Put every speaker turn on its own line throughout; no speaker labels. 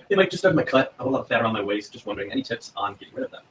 Hey Mike, just started my cut. I have a lot of fat around my waist. Just wondering, any tips on getting rid of them?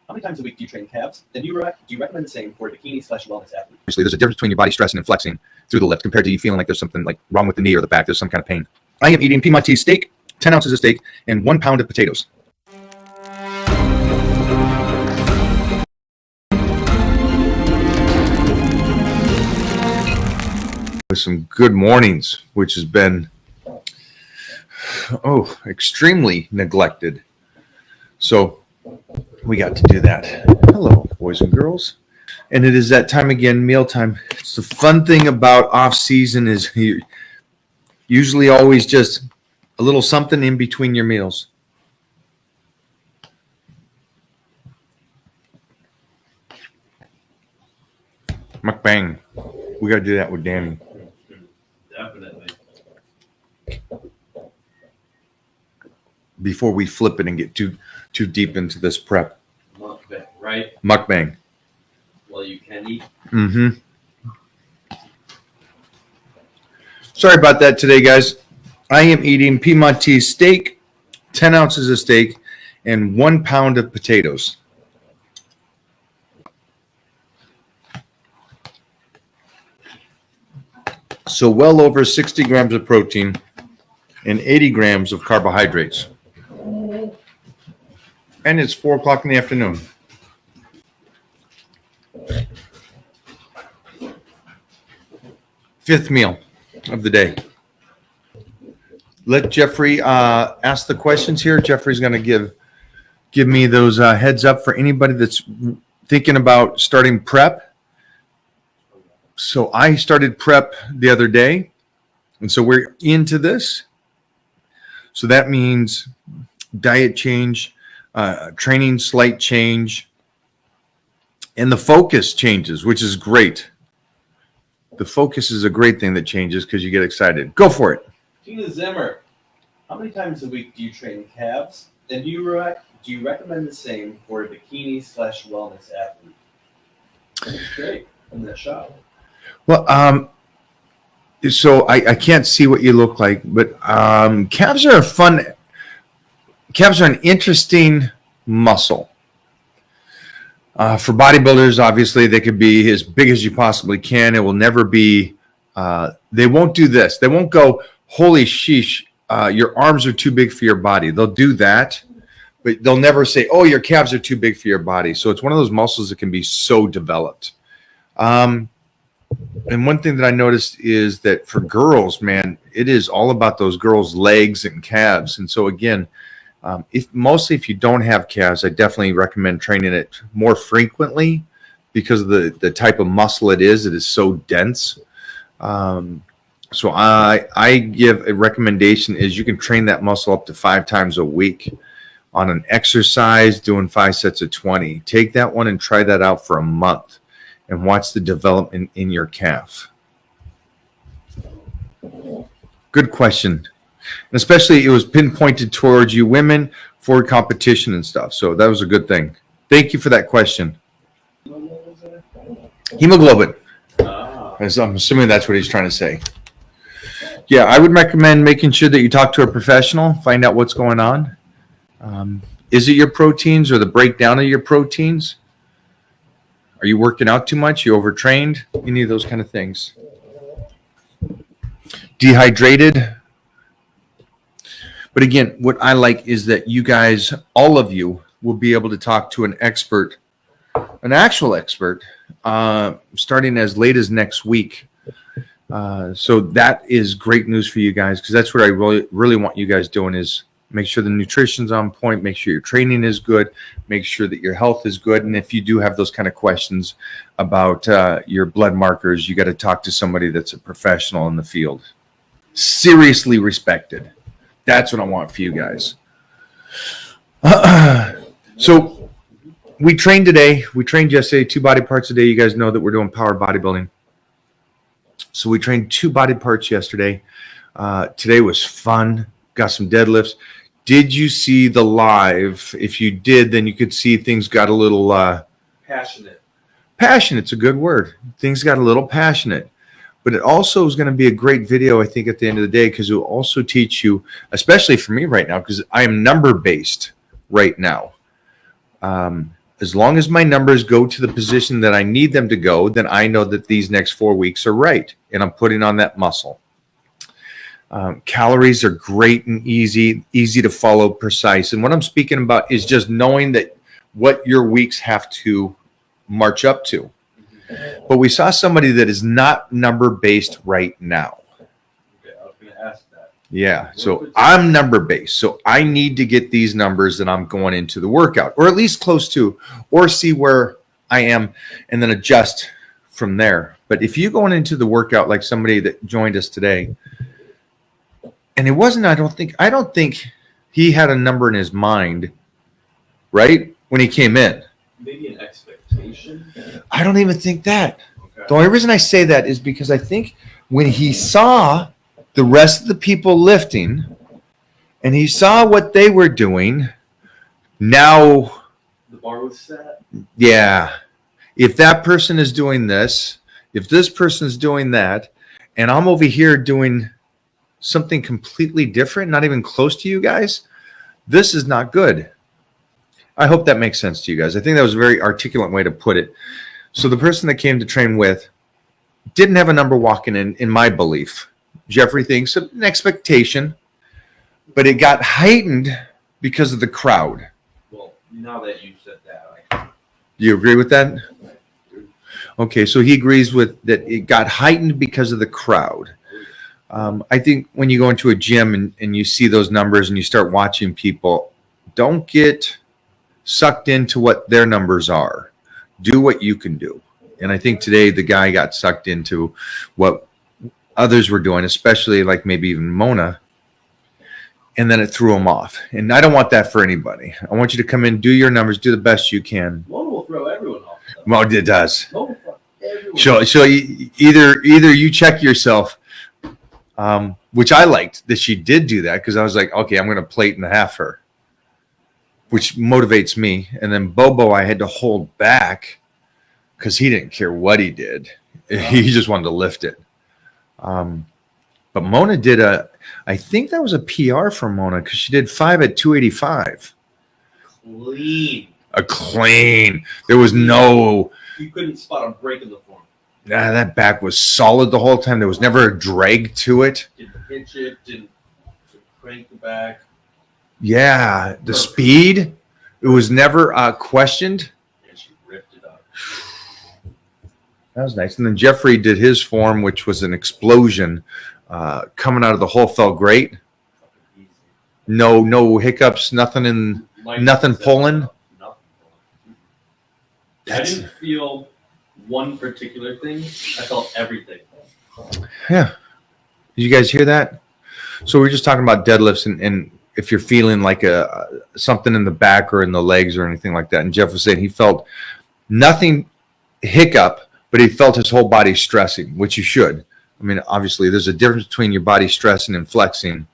How many times a week do you train calves? And do you recommend the same for a bikini/wellness athlete?
Obviously, there's a difference between your body stressing and flexing through the lift compared to you feeling like there's something like wrong with the knee or the back. There's some kind of pain. I am eating Piedmontese steak, 10 ounces of steak, and 1 pound of potatoes. With some good mornings, which has been extremely neglected. So we got to do that. Hello, boys and girls. And it is that time again, mealtime. It's the fun thing about off season is you usually always just a little something in between your meals. Mukbang. We got to do that with Danny.
Definitely.
Before we flip it and get too deep into this prep.
Mukbang, right?
Mukbang.
Well, you can eat.
Mm-hmm. Sorry about that today, guys. I am eating Piedmontese steak, 10 ounces of steak, and 1 pound of potatoes. So well over 60 grams of protein and 80 grams of carbohydrates. And it's 4 o'clock in the afternoon. Fifth meal of the day. Let Jeffrey ask the questions here. Jeffrey's going to give me those heads up for anybody that's thinking about starting prep. So I started prep the other day, and so we're into this. So that means diet change, training slight change, and the focus changes, which is great. The focus is a great thing that changes because you get excited. Go for it.
Tina Zimmer, how many times a week do you train calves? And do you recommend the same for a bikini/wellness athlete? Great. In that shot.
Well, so I can't see what you look like, but calves are an interesting muscle. For bodybuilders, obviously, they could be as big as you possibly can. It will never be, they won't do this. They won't go, holy sheesh, your arms are too big for your body. They'll do that, but they'll never say, oh, your calves are too big for your body. So it's one of those muscles that can be so developed. And one thing that I noticed is that for girls, man, it is all about those girls' legs and calves. And so again, if you don't have calves, I definitely recommend training it more frequently because of the type of muscle it is so dense. So I give a recommendation is you can train that muscle up to 5 times a week on an exercise, doing 5 sets of 20. Take that one and try that out for a month and watch the development in your calf. Good question. And especially it was pinpointed towards you women for competition and stuff. So that was a good thing. Thank you for that question. Hemoglobin. I'm assuming that's what he's trying to say. Yeah, I would recommend making sure that you talk to a professional, find out what's going on. Is it your proteins or the breakdown of your proteins? Are you working out too much? You overtrained? Any of those kind of things. Dehydrated. But again, what I like is that you guys, all of you, will be able to talk to an expert, an actual expert, starting as late as next week. So that is great news for you guys because that's what I really want you guys doing is make sure the nutrition's on point, make sure your training is good, make sure that your health is good. And if you do have those kind of questions about your blood markers, you got to talk to somebody that's a professional in the field. Seriously respected. That's what I want for you guys. So we trained today. We trained yesterday 2 body parts a day. You guys know that we're doing power bodybuilding. So we trained 2 body parts yesterday. Today was fun. Got some deadlifts. Did you see the live? If you did, then you could see things got a little
passionate.
Passionate's a good word. Things got a little passionate. but it also is going to be a great video, I think, at the end of the day, because it will also teach you, especially for me right now, because I am number based right now. As long as my numbers go to the position that I need them to go, then I know that these next 4 weeks are right, and I'm putting on that muscle. Calories are great and easy to follow, precise. And what I'm speaking about is just knowing that what your weeks have to march up to. But we saw somebody that is not number based right now.
Okay, I was going to ask that.
Yeah, so I'm number based. So I need to get these numbers that I'm going into the workout, or at least close to, or see where I am and then adjust from there. But if you going into the workout like somebody that joined us today, and it wasn't, I don't think he had a number in his mind, right? When he came in.
Maybe an expectation?
I don't even think that.
Okay.
The only reason I say that is because I think when he saw the rest of the people lifting and he saw what they were doing, now
The bar was set?
yeah, if that person is doing this, if this person is doing that, and I'm over here doing something completely different, not even close to you guys, this is not good. I hope that makes sense to you guys. I think that was a very articulate way to put it. So the person that came to train with didn't have a number walking in my belief. Jeffrey thinks an expectation, but it got heightened because of the crowd.
Well, now that you said that,
Do you agree with that? Okay, so he agrees with that it got heightened because of the crowd. I think when you go into a gym and you see those numbers and you start watching people, don't get sucked into what their numbers are. Do what you can do. And I think today the guy got sucked into what others were doing, especially like maybe even Mona, and then it threw him off. And I don't want that for anybody. I want you to come in, do your numbers, do the best you can.
Mona will throw everyone off.
Well, it does.
Mona will fuck everyone
So either you check yourself, which I liked that she did do that, because I was like, okay, I'm going to plate and a half her, which motivates me. And then Bobo, I had to hold back because he didn't care what he did. He just wanted to lift it. But Mona did I think that was a PR for Mona, because she did 5 at 285.
Clean.
A clean. There was no.
You couldn't spot a break in the form.
Nah, that back was solid the whole time. There was never a drag to it.
Didn't hitch it, didn't crank the back.
Yeah, the speed, it was never questioned.
And she ripped it up.
That was nice. And then Jeffrey did his form, which was an explosion. Coming out of the hole felt great.
Easy.
No hiccups, nothing pulling.
I didn't feel one particular thing. I felt everything.
Yeah. Did you guys hear that? So we're just talking about deadlifts and if you're feeling like something in the back or in the legs or anything like that. And Jeff was saying he felt nothing hiccup, but he felt his whole body stressing, which you should. I mean, obviously, there's a difference between your body stressing and flexing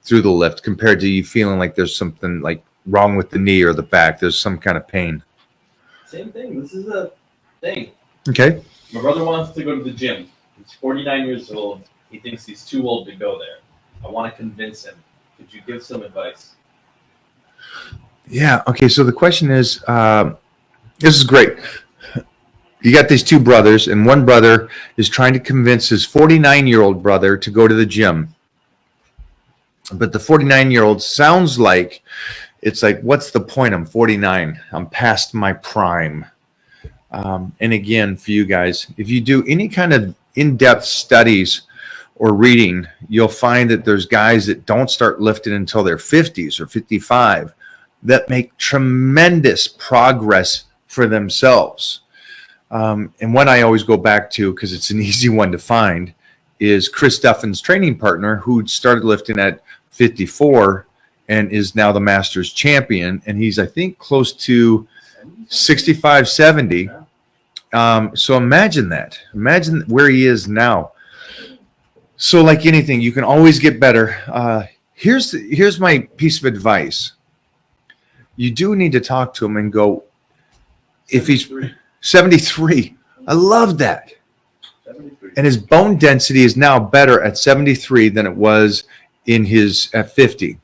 through the lift compared to you feeling like there's something like wrong with the knee or the back. There's some kind of pain.
Same thing. This is a thing.
Okay.
My brother wants to go to the gym. He's 49 years old. He thinks he's too old to go there. I want to convince him. Could you give some advice?
Yeah. Okay. So the question is, this is great. You got these two brothers, and one brother is trying to convince his 49-year-old brother to go to the gym. But the 49-year-old sounds like it's like, what's the point? I'm 49. I'm past my prime. And again, for you guys, if you do any kind of in-depth studies or reading, you'll find that there's guys that don't start lifting until their 50s or 55 that make tremendous progress for themselves. And one I always go back to, because it's an easy one to find, is Chris Duffin's training partner, who started lifting at 54 and is now the Masters champion. And he's, I think, close to 65, 70. So imagine that. Imagine where he is now. So like anything, you can always get better. Here's my piece of advice. You do need to talk to him and go, if he's 73. I love that.
73.
And his bone density is now better at 73 than it was at 50.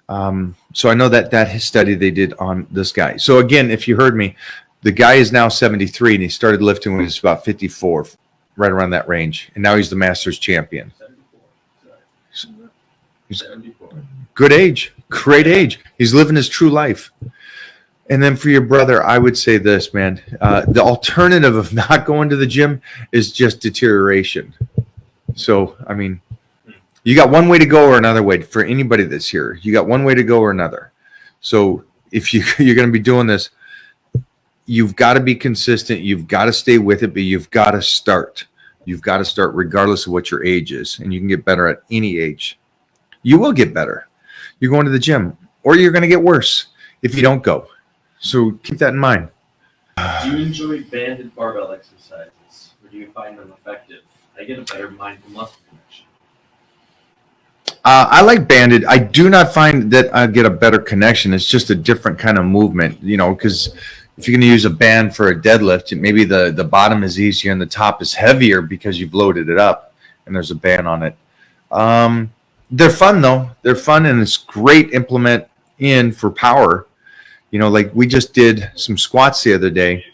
So I know that his study they did on this guy. So again, if you heard me, the guy is now 73 and he started lifting when he was about 54, right around that range. And now he's the Masters champion.
74.
Good age, great age. He's living his true life. And then for your brother, I would say this, man. The alternative of not going to the gym is just deterioration. So, I mean, you got one way to go or another way. For anybody that's here, you got one way to go or another. So if you're going to be doing this, you've got to be consistent. You've got to stay with it, but you've got to start. You've got to start regardless of what your age is. And you can get better at any age. You will get better. You're going to the gym, or you're going to get worse if you don't go. So keep that in mind.
Do you enjoy banded barbell exercises, or do you find them effective? I get a better mind-to-muscle connection.
I like banded. I do not find that I get a better connection. It's just a different kind of movement, because if you're going to use a band for a deadlift, maybe the bottom is easier and the top is heavier because you've loaded it up and there's a band on it. They're fun, though. They're fun, and it's great implement in for power. Like we just did some squats the other day,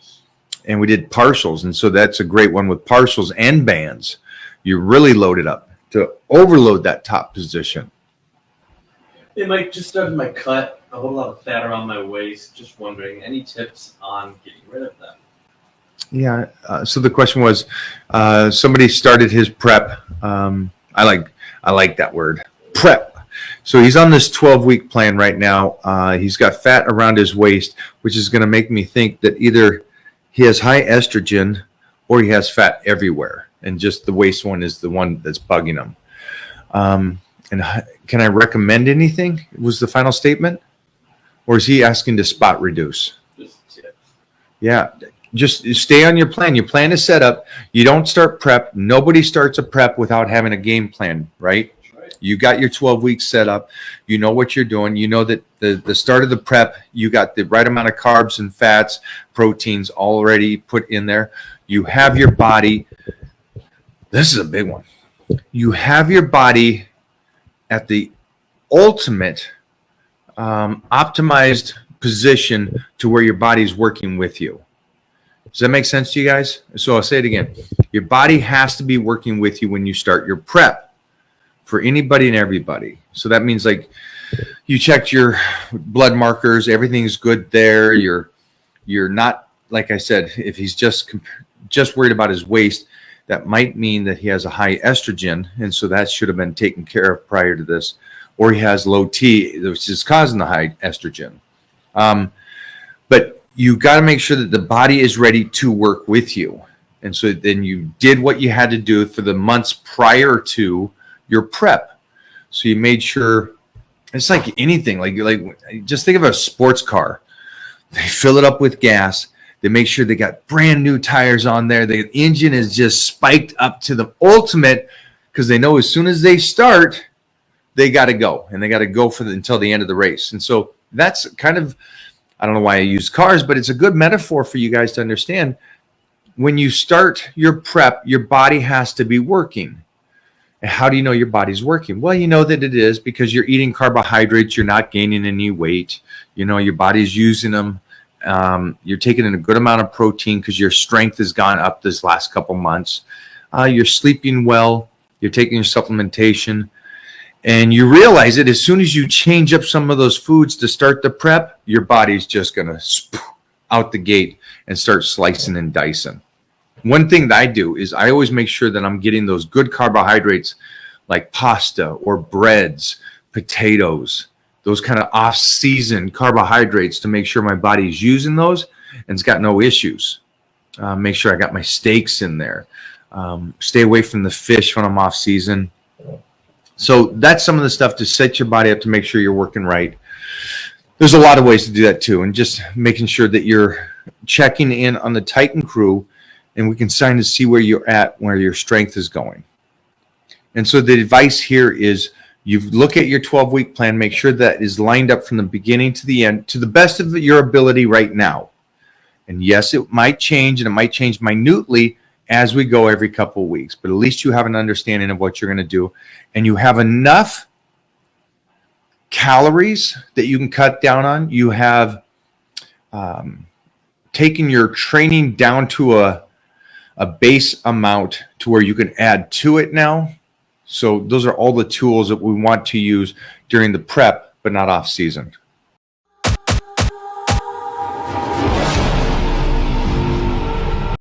and we did partials, and so that's a great one with partials and bands. You really load it up to overload that top position.
Hey, Mike, just started my cut. A whole lot of fat around my waist. Just wondering, any tips on getting rid of them?
Yeah. So the question was, somebody started his prep. I like that word, prep. So he's on this 12-week plan right now. He's got fat around his waist, which is going to make me think that either he has high estrogen or he has fat everywhere. And just the waist one is the one that's bugging him. And can I recommend anything? Was the final statement? Or is he asking to spot reduce?
Just tips.
Yeah. Just stay on your plan. Your plan is set up. You don't start prep. Nobody starts a prep without having a game plan, right? You got your 12 weeks set up. You know what you're doing. You know that the start of the prep, you got the right amount of carbs and fats, proteins already put in there. You have your body. This is a big one. You have your body at the ultimate optimized position to where your body's working with you. Does that make sense to you guys? So I'll say it again. Your body has to be working with you when you start your prep for anybody and everybody. So that means like you checked your blood markers, everything's good there. You're not, like I said, if he's just worried about his waist, that might mean that he has a high estrogen, and so that should have been taken care of prior to this. Or he has low T, which is causing the high estrogen. But you got to make sure that the body is ready to work with you. And so then you did what you had to do for the months prior to your prep. So you made sure, it's like anything, like just think of a sports car. They fill it up with gas. They make sure they got brand new tires on there. The engine is just spiked up to the ultimate because they know as soon as they start, they got to go, and they got to go until the end of the race. And so that's kind of, I don't know why I use cars, but it's a good metaphor for you guys to understand. When you start your prep, your body has to be working. And how do you know your body's working? Well, you know that it is because you're eating carbohydrates. You're not gaining any weight. Your body's using them. You're taking in a good amount of protein because your strength has gone up this last couple months. You're sleeping well. You're taking your supplementation. And you realize that as soon as you change up some of those foods to start the prep, your body's just going to out the gate and start slicing and dicing. One thing that I do is I always make sure that I'm getting those good carbohydrates like pasta or breads, potatoes, those kind of off-season carbohydrates to make sure my body's using those and it's got no issues. Make sure I got my steaks in there. Stay away from the fish when I'm off-season. So that's some of the stuff to set your body up to make sure you're working right. There's a lot of ways to do that too, and just making sure that you're checking in on the Titan crew, and we can sign to see where you're at, where your strength is going. And so the advice here is you look at your 12-week plan, make sure that is lined up from the beginning to the end to the best of your ability right now. And yes, it might change, and it might change minutely as we go every couple of weeks, but at least you have an understanding of what you're going to do, and you have enough calories that you can cut down on. You have taken your training down to a base amount to where you can add to it now. So those are all the tools that we want to use during the prep, but not off season.